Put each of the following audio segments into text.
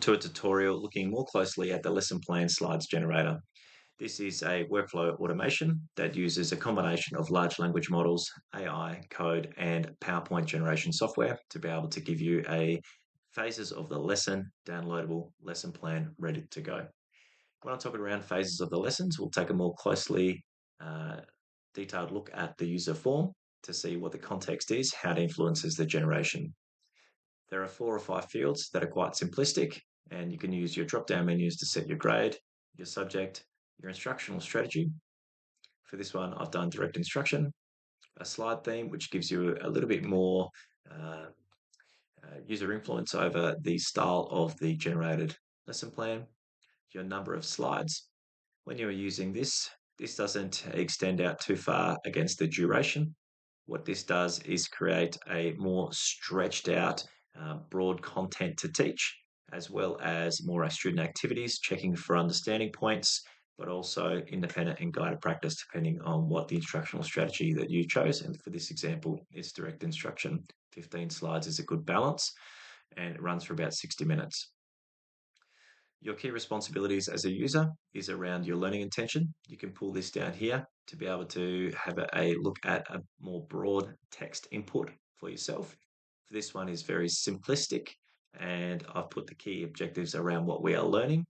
to a tutorial looking more closely at the lesson plan slides generator. This is a workflow automation that uses a combination of large language models, AI, code, and PowerPoint generation software to be able to give you a phases of the lesson, downloadable lesson plan ready to go. When I'm talking around phases of the lessons, we'll take a more closely detailed look at the user form to see what the context is, how it influences the generation. There are 4 or 5 fields that are quite simplistic, and you can use your drop-down menus to set your grade, your subject, your instructional strategy. For this one, I've done direct instruction, a slide theme, which gives you a little bit more uh, user influence over the style of the generated lesson plan, your number of slides. When you're using this, this doesn't extend out too far against the duration. What this does is create a more stretched out, broad content to teach, as well as more student activities, checking for understanding points, but also independent and guided practice depending on what the instructional strategy that you chose. And for this example, it's direct instruction. 15 slides is a good balance, and it runs for about 60 minutes. Your key responsibilities as a user is around your learning intention. You can pull this down here to be able to have a look at a more broad text input for yourself. This one is very simplistic, and I've put the key objectives around what we are learning.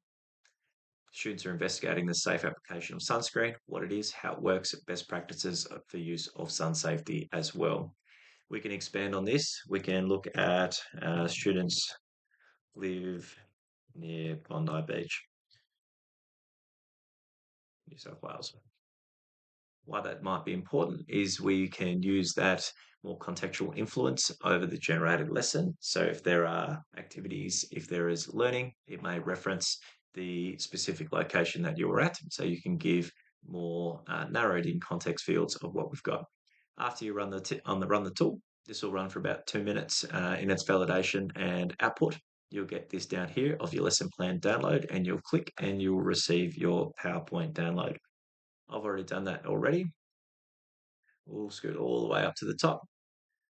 Students are investigating the safe application of sunscreen, what it is, how it works, best practices for use of sun safety as well. We can expand on this. We can look at students live near Bondi Beach, New South Wales. Why that might be important is we can use that more contextual influence over the generated lesson. So if there are activities, if there is learning, it may reference the specific location that you're at. So you can give more narrowed in context fields of what we've got. After you run run the tool, this will run for about 2 minutes in its validation and output. You'll get this down here of your lesson plan download, and you'll click and you'll receive your PowerPoint download. I've already done that already. We'll scoot all the way up to the top.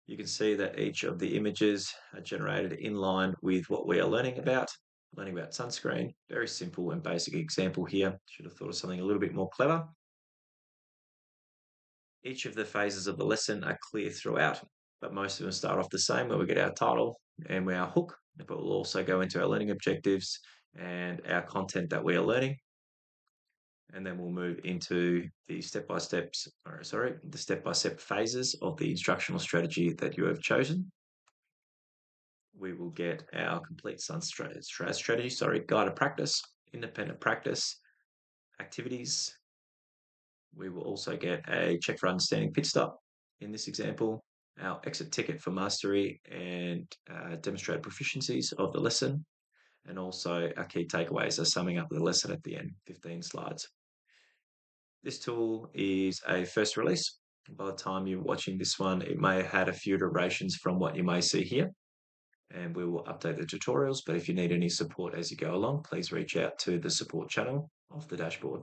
You can see that each of the images are generated in line with what we are learning about sunscreen. Very simple and basic example here. Should have thought of something a little bit more clever. Each of the phases of the lesson are clear throughout, but most of them start off the same, where we get our title and our hook, but we'll also go into our learning objectives and our content that we are learning. And then we'll move into the step-by-step phases of the instructional strategy that you have chosen. We will get our complete sun strategy, guided practice, independent practice, activities. We will also get a check for understanding pit stop in this example, our exit ticket for mastery and demonstrated proficiencies of the lesson, and also our key takeaways are summing up the lesson at the end, 15 slides. This tool is a first release. By the time you're watching this one, it may have had a few iterations from what you may see here, and we will update the tutorials. But if you need any support as you go along, please reach out to the support channel of the dashboard.